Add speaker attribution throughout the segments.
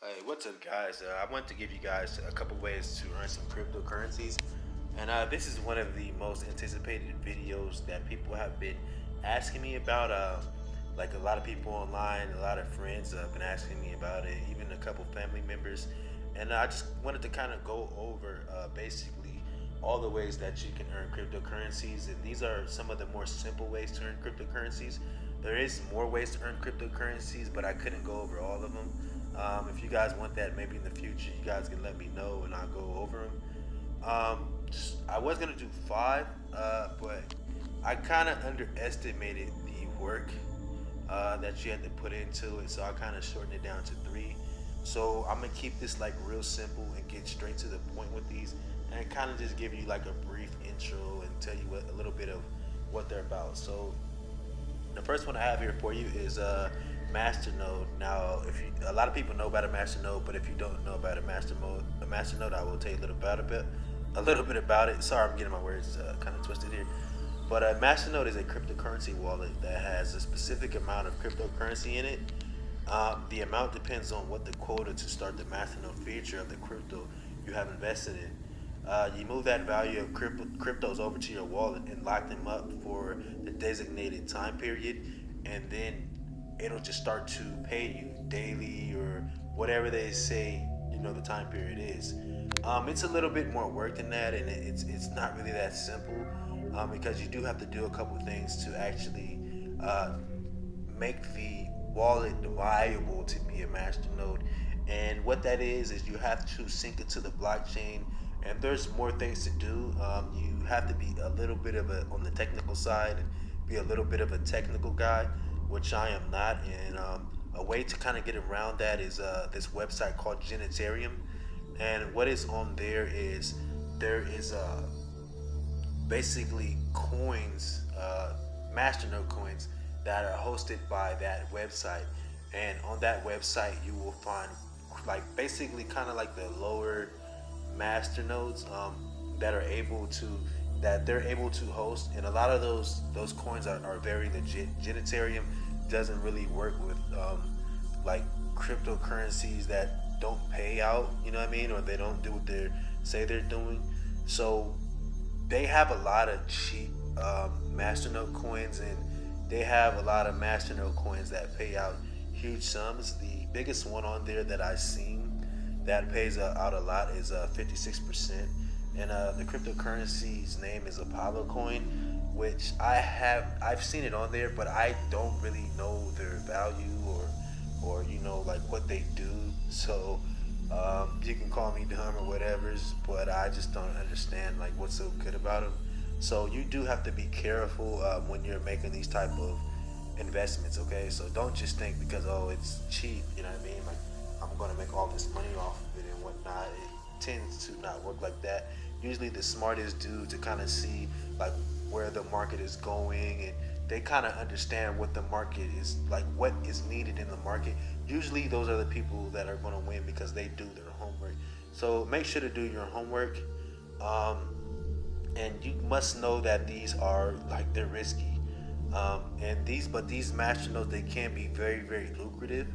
Speaker 1: Hey, what's up, guys? I want to give you guys a couple ways to earn some cryptocurrencies, and this is one of the most anticipated videos that people have been asking me about. Like a lot of people online, a lot of friends have been asking me about it, even a couple family members, and I just wanted to kind of go over basically all the ways that you can earn cryptocurrencies, and these are some of the more simple ways to earn cryptocurrencies. There is more ways to earn cryptocurrencies, but I couldn't go over all of them. If you guys want that, maybe in the future, you guys can let me know and I'll go over them. I was gonna do five, but I kind of underestimated the work that you had to put into it, so I kind of shortened it down to three. So I'm gonna keep this like real simple and get straight to the point with these, and kind of just give you like a brief intro and tell you a little bit of what they're about. So the first one I have here for you is Masternode. Now, if you, a lot of people know about a Masternode, but if you don't know about a Masternode, I will tell you a little bit about it. Sorry, I'm getting my words kind of twisted here. But a Masternode is a cryptocurrency wallet that has a specific amount of cryptocurrency in it. The amount depends on what the quota to start the Masternode feature of the crypto you have invested in. You move that value of cryptos over to your wallet and lock them up for the designated time period, and then it'll just start to pay you daily or whatever they say the time period is. It's a little bit more work than that, and it's not really that simple, because you do have to do a couple things to actually make the wallet viable to be a masternode. And what that is you have to sync it to the blockchain. And there's more things to do. You have to be a little bit of a on the technical side and be a little bit of a technical guy, which I am not. And a way to kind of get around that is this website called JeanetteCerium. And what is on there is basically coins, masternode coins that are hosted by that website. And on that website, you will find like basically kind of like the lower masternodes that they're able to host, and a lot of those coins are very legit. JeanetteCerium doesn't really work with like cryptocurrencies that don't pay out, you know what I mean, or they don't do what they say they're doing. So they have a lot of cheap masternode coins, and they have a lot of masternode coins that pay out huge sums. The biggest one on there that I've seen that pays out a lot is 56%, and the cryptocurrency's name is Apollo Coin, which I've seen it on there, but I don't really know their value or like what they do. So you can call me dumb or whatever's, but I just don't understand like what's so good about them. So you do have to be careful when you're making these type of investments. Okay, so don't just think because it's cheap, you know what I mean, like I'm going to make all this money off of it and whatnot. It tends to not work like that. Usually the smartest do to kind of see like where the market is going, and they kind of understand what the market is like, what is needed in the market. Usually those are the people that are going to win because they do their homework. So make sure to do your homework, and you must know that these are like they're risky, and these masternodes, they can be very, very lucrative,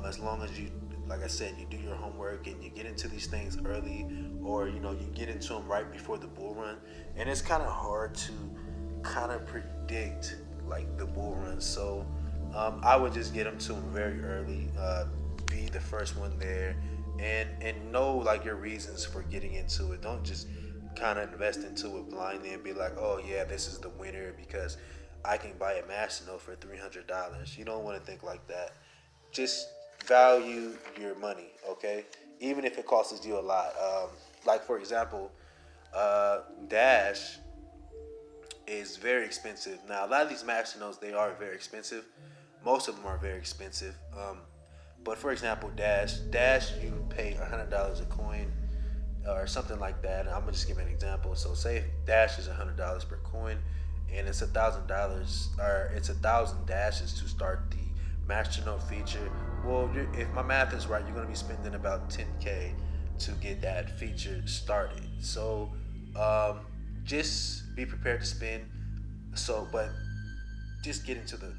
Speaker 1: as long as you, like I said, you do your homework and you get into these things early, or you get into them right before the bull run. And it's kind of hard to kind of predict like the bull run. So I would just get them to them very early, be the first one there, and know like your reasons for getting into it. Don't just kind of invest into it blindly and be like, oh yeah, this is the winner because I can buy a masternode for $300. You don't want to think like that. Just value your money, okay? Even if it costs you a lot. Like for example, Dash is very expensive. Now a lot of these masternodes, they are very expensive. Most of them are very expensive. But for example, Dash, you pay $100 a coin or something like that. I'm gonna just give an example. So say Dash is $100 per coin, and it's $1,000, or it's 1,000 dashes to start the masternode feature. Well, if my math is right, you're gonna be spending about 10K to get that feature started. So just be prepared to spend. So, but just getting to the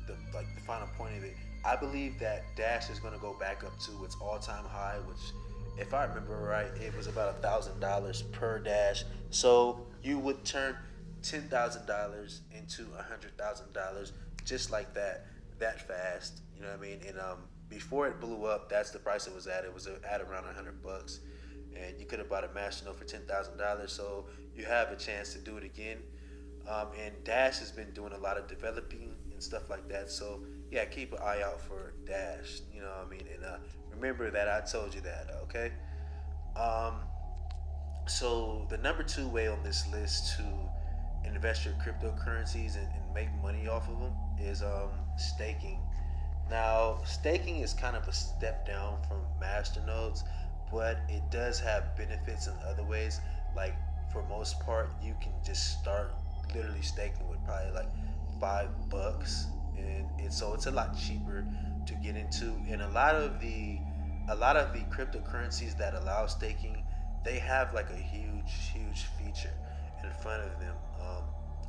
Speaker 1: final point of it. I believe that Dash is going to go back up to its all-time high, which, if I remember right, it was about $1,000 per Dash. So you would turn $10,000 into $100,000 just like that fast. You know what I mean? And before it blew up, that's the price it was at. It was at around $100, and you could have bought a Masternode for $10,000. So you have a chance to do it again. And Dash has been doing a lot of developing and stuff like that. So yeah, keep an eye out for Dash. You know what I mean? And remember that I told you that. Okay. Um, so the number two way on this list to invest your cryptocurrencies and make money off of them is staking. Now, staking is kind of a step down from masternodes, but it does have benefits in other ways. Like for most part, you can just start literally staking with probably like $5, and it's a lot cheaper to get into. And a lot of the cryptocurrencies that allow staking, they have like a huge feature in front of them.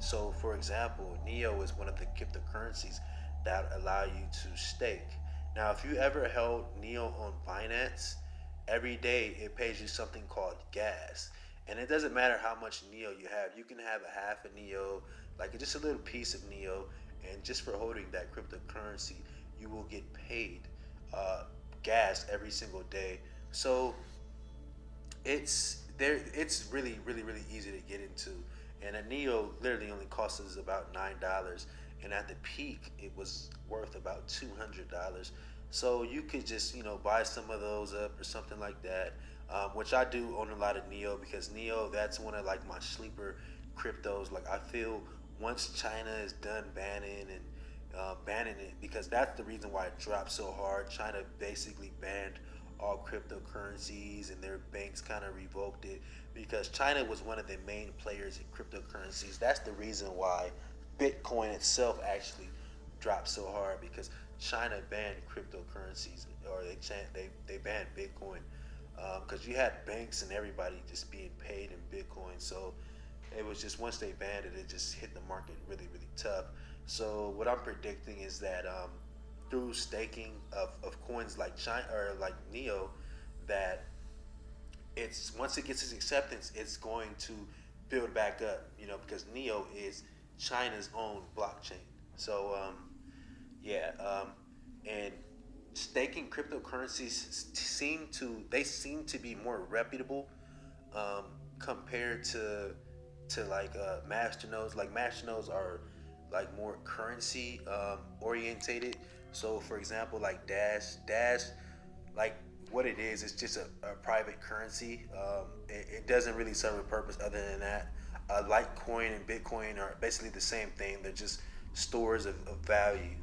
Speaker 1: So, for example, Neo is one of the cryptocurrencies that allow you to stake. Now, if you ever held Neo on Binance, every day it pays you something called gas. And it doesn't matter how much Neo you have. You can have a half a Neo, like just a little piece of Neo, and just for holding that cryptocurrency, you will get paid uh, gas every single day. So it's really easy to get into, and a Neo literally only costs us about $9, and at the peak it was worth about $200. So you could just buy some of those up or something like that, which I do own a lot of Neo, because Neo, that's one of like my sleeper cryptos. Like I feel once China is done banning it, because that's the reason why it dropped so hard. China basically banned all cryptocurrencies, and their banks kind of revoked it because China was one of the main players in cryptocurrencies. That's the reason why Bitcoin itself actually dropped so hard, because China banned cryptocurrencies, or they banned Bitcoin, because you had banks and everybody just being paid in Bitcoin. So it was just, once they banned it, it just hit the market really tough. So what I'm predicting is that through staking of coins like China or like Neo, that it's once it gets its acceptance, it's going to build back up. Because Neo is China's own blockchain. So yeah, and staking cryptocurrencies seem to be more reputable, compared to like masternodes. Like masternodes are like more currency orientated. So for example, like Dash, like what it is, it's just a private currency. It doesn't really serve a purpose other than that. Litecoin and Bitcoin are basically the same thing. They're just stores of value.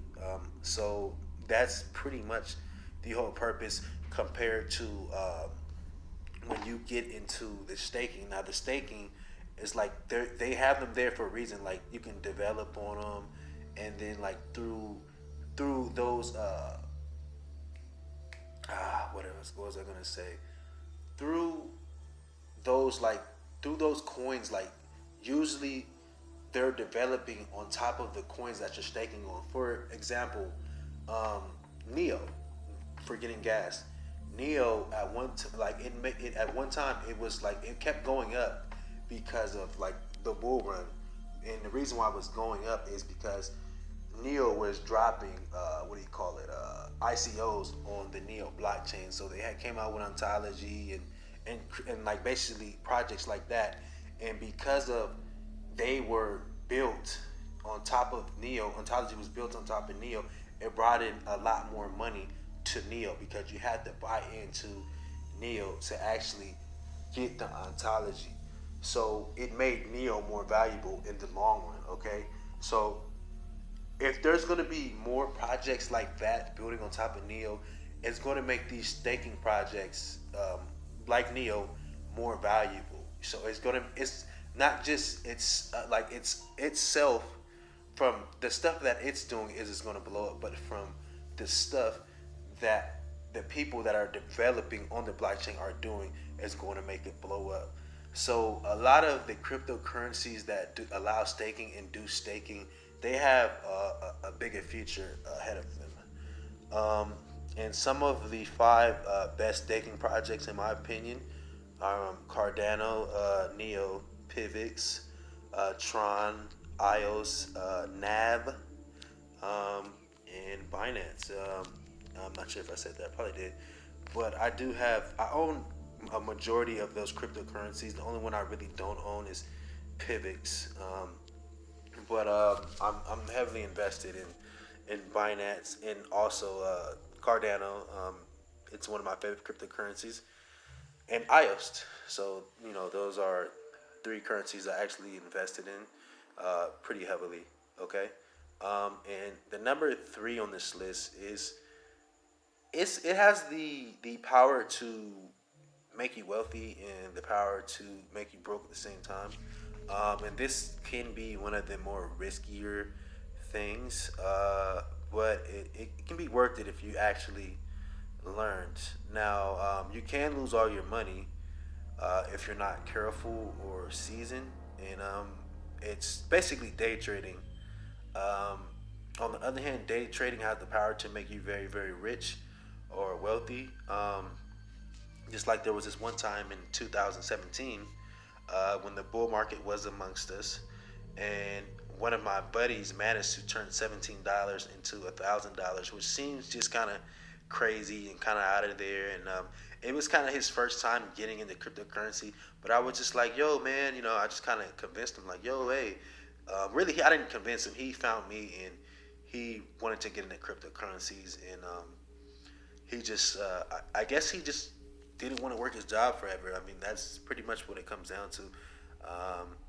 Speaker 1: So that's pretty much the whole purpose, compared to when you get into the staking. Now the staking is like they have them there for a reason. Like you can develop on them, and then like through those what was I gonna say? Through those like through those coins, like usually they're developing on top of the coins that you're staking on. For example, um, Neo, for getting gas. Neo at at one time it was like it kept going up because of like the bull run, and the reason why it was going up is because Neo was dropping what do you call it, ICOs on the Neo blockchain. So they had came out with ontology and like basically projects like that, and because of they were built on top of Neo, ontology was built on top of Neo. It brought in a lot more money to Neo because you had to buy into Neo to actually get the ontology. So it made Neo more valuable in the long run. Okay, so if there's going to be more projects like that building on top of Neo, it's going to make these staking projects like Neo more valuable. So it's not just like it's itself, from the stuff that it's doing is it's going to blow up, but from the stuff that the people that are developing on the blockchain are doing is going to make it blow up. So a lot of the cryptocurrencies that allow staking and do staking, they have a bigger future ahead of them. Um, and some of the five best staking projects, in my opinion, are Cardano, Neo, Pivx, Tron, IOS, NAV, and Binance. I'm not sure if I said that. I probably did. But I own a majority of those cryptocurrencies. The only one I really don't own is Pivx. But I'm heavily invested in Binance and also Cardano. It's one of my favorite cryptocurrencies, and IOST. So those are three currencies I actually invested in pretty heavily. Okay, and the number three on this list is it has the power to make you wealthy and the power to make you broke at the same time. And this can be one of the more riskier things, but it can be worth it if you actually learned. Now, you can lose all your money if you're not careful or seasoned, and it's basically day trading. Um, on the other hand, day trading has the power to make you very, very rich or wealthy. Just like there was this one time in 2017 when the bull market was amongst us, and one of my buddies managed to turn $17 into $1,000, which seems just kind of crazy and kind of out of there. And it was kind of his first time getting into cryptocurrency. But I was just like, yo, man, I just kind of convinced him, like, yo, hey, really, I didn't convince him. He found me and he wanted to get into cryptocurrencies, and he just, I guess he just didn't want to work his job forever. I mean, that's pretty much what it comes down to.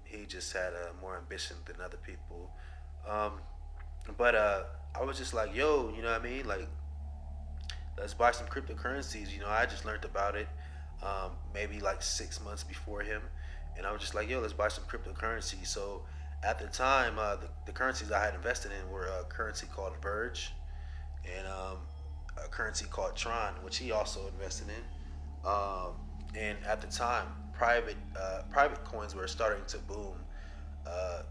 Speaker 1: He just had more ambition than other people. Um, but I was just like, yo, you know what I mean? Like, let's buy some cryptocurrencies. I just learned about it maybe like 6 months before him. And I was just like, yo, let's buy some cryptocurrency. So at the time, the currencies I had invested in were a currency called Verge and a currency called Tron, which he also invested in. And at the time, private coins were starting to boom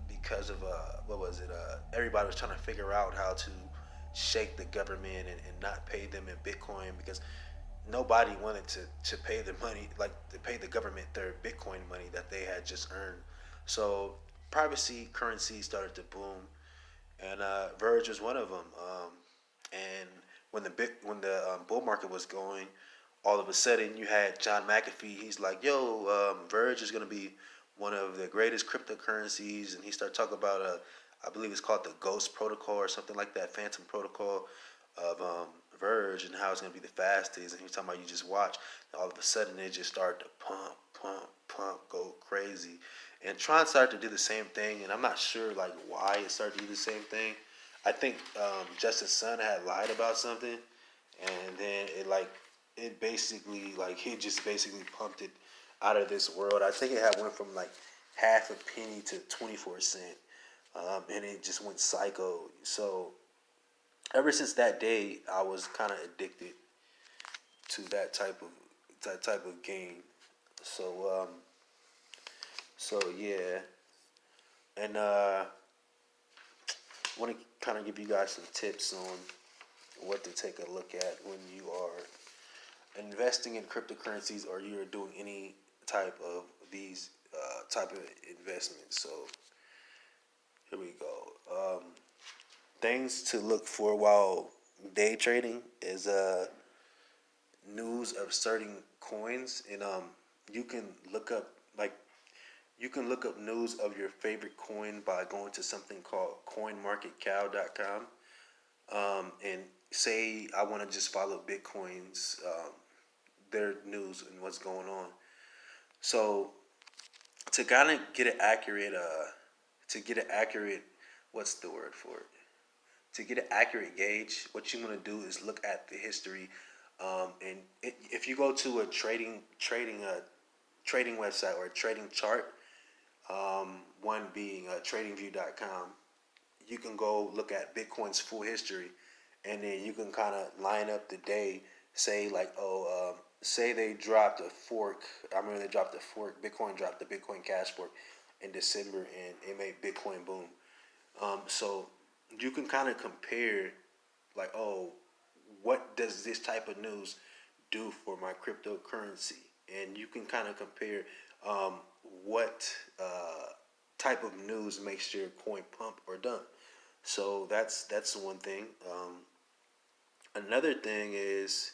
Speaker 1: because of what was it? Everybody was trying to figure out how to shake the government and not pay them in Bitcoin because nobody wanted to pay the money, like to pay the government their Bitcoin money that they had just earned. So privacy currency started to boom, and Verge was one of them. And when the bull market was going, all of a sudden you had John McAfee. He's like, "Yo, Verge is gonna be one of the greatest cryptocurrencies," and he started talking about I believe it's called the Ghost Protocol or something like that, Phantom Protocol of Verge, and how it's gonna be the fastest. And he was talking about you just watch. And all of a sudden it just started to pump, pump, pump, go crazy. And Tron started to do the same thing, and I'm not sure like why it started to do the same thing. I think Justice Sun had lied about something, and then it basically like he just basically pumped it out of this world. I think it had went from like half a penny to 24 cent, and it just went psycho. So ever since that day, I was kind of addicted to that type of game. So yeah, and I want to kind of give you guys some tips on what to take a look at when you are investing in cryptocurrencies or you're doing any type of these type of investments. So here we go. Things to look for while day trading is news of certain coins, and you can look up like you can look up news of your favorite coin by going to something called coinmarketcow.com. And say I want to just follow Bitcoin's their news and what's going on. So to kind of get an accurate what's the word for it? To get an accurate gauge, what you want to do is look at the history. If you go to a trading website or a trading chart, one being tradingview.com, you can go look at Bitcoin's full history, and then you can kind of line up the day. Say like, say they dropped a fork. I remember they dropped a fork. Bitcoin dropped the Bitcoin Cash fork in December, and it made Bitcoin boom. So you can kind of compare, like, what does this type of news do for my cryptocurrency? And you can kind of compare what type of news makes your coin pump or dump. So that's one thing. Another thing is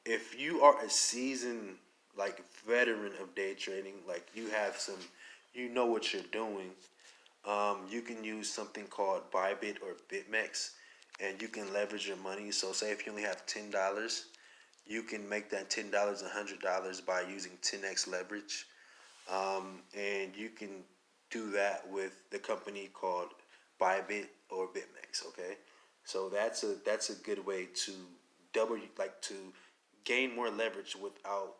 Speaker 1: if you are a seasoned like veteran of day trading, like you have some, you know what you're doing. You can use something called Bybit or BitMEX, and you can leverage your money. So say if you only have $10, you can make that $10 $100 by using 10x leverage, and you can do that with the company called Bybit or BitMEX. Okay, so that's a good way to to gain more leverage without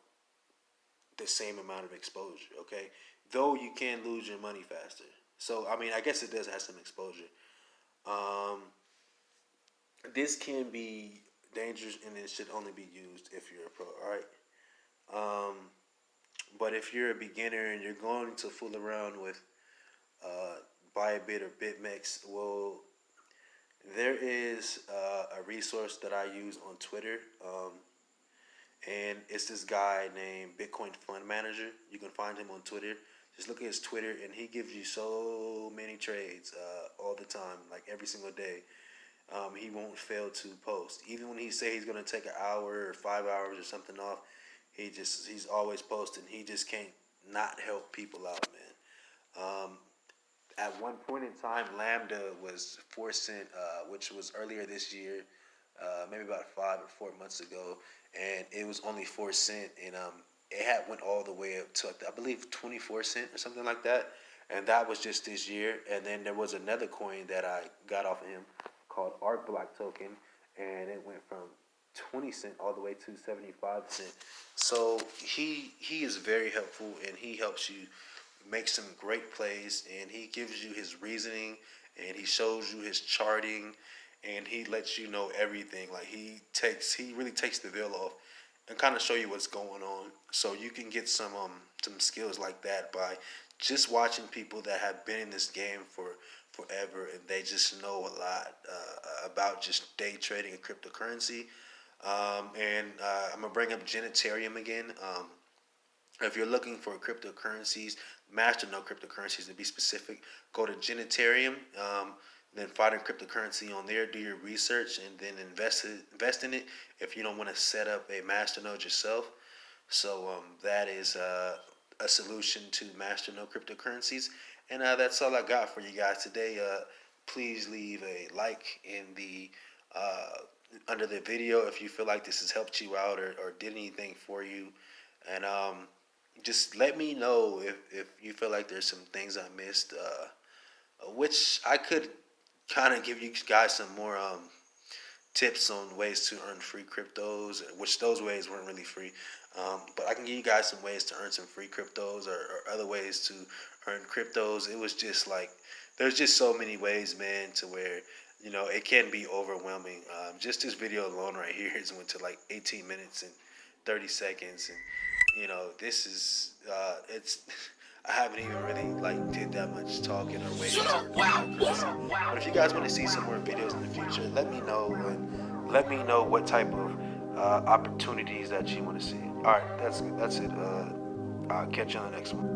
Speaker 1: the same amount of exposure. Okay, though you can lose your money faster. So I mean, I guess it does have some exposure. Um, this can be dangerous, and it should only be used if you're a pro. All right. Um, but if you're a beginner and you're going to fool around with uh, Bybit or BitMEX, well, there is a resource that I use on Twitter, and it's this guy named Bitcoin Fund Manager. You can find him on Twitter. Just look at his Twitter, and he gives you so many trades all the time, like every single day. He won't fail to post, even when he say he's gonna take an hour or 5 hours or something off. He's always posting. He just can't not help people out, man. At one point in time, Lambda was 4 cent, which was earlier this year, maybe about 5 or 4 months ago, and it was only 4 cent, and it had went all the way up to I believe 24 cent or something like that, and that was just this year. And then there was another coin that I got off of him called Art Block Token, and it went from 20 cent all the way to 75 cent. So he is very helpful, and he helps you make some great plays, and he gives you his reasoning, and he shows you his charting, and he lets you know everything. Like he really takes the veil off and kind of show you what's going on. So you can get some skills like that by just watching people that have been in this game for forever, and they just know a lot about just day trading and cryptocurrency. And I'm gonna bring up JeanetteCerium again. If you're looking for cryptocurrencies, Masternode cryptocurrencies to be specific, go to JeanetteCerium. Then find a cryptocurrency on there, do your research, and then invest in it if you don't want to set up a Masternode yourself. So that is a solution to Masternode cryptocurrencies. And that's all I got for you guys today. Please leave a like in the under the video if you feel like this has helped you out or did anything for you. And just let me know if you feel like there's some things I missed, which I could kind of give you guys some more tips on ways to earn free cryptos, which those ways weren't really free. But I can give you guys some ways to earn some free cryptos, or other ways to earn cryptos. It was just like, there's just so many ways, man, to where, it can be overwhelming. Just this video alone right here has went to like 18 minutes and 30 seconds. And, this is, it's, I haven't even really like did that much talking or waiting. But if you guys want to see some more videos in the future, let me know, and let me know what type of opportunities that you want to see. All right, that's it. I'll catch you on the next one.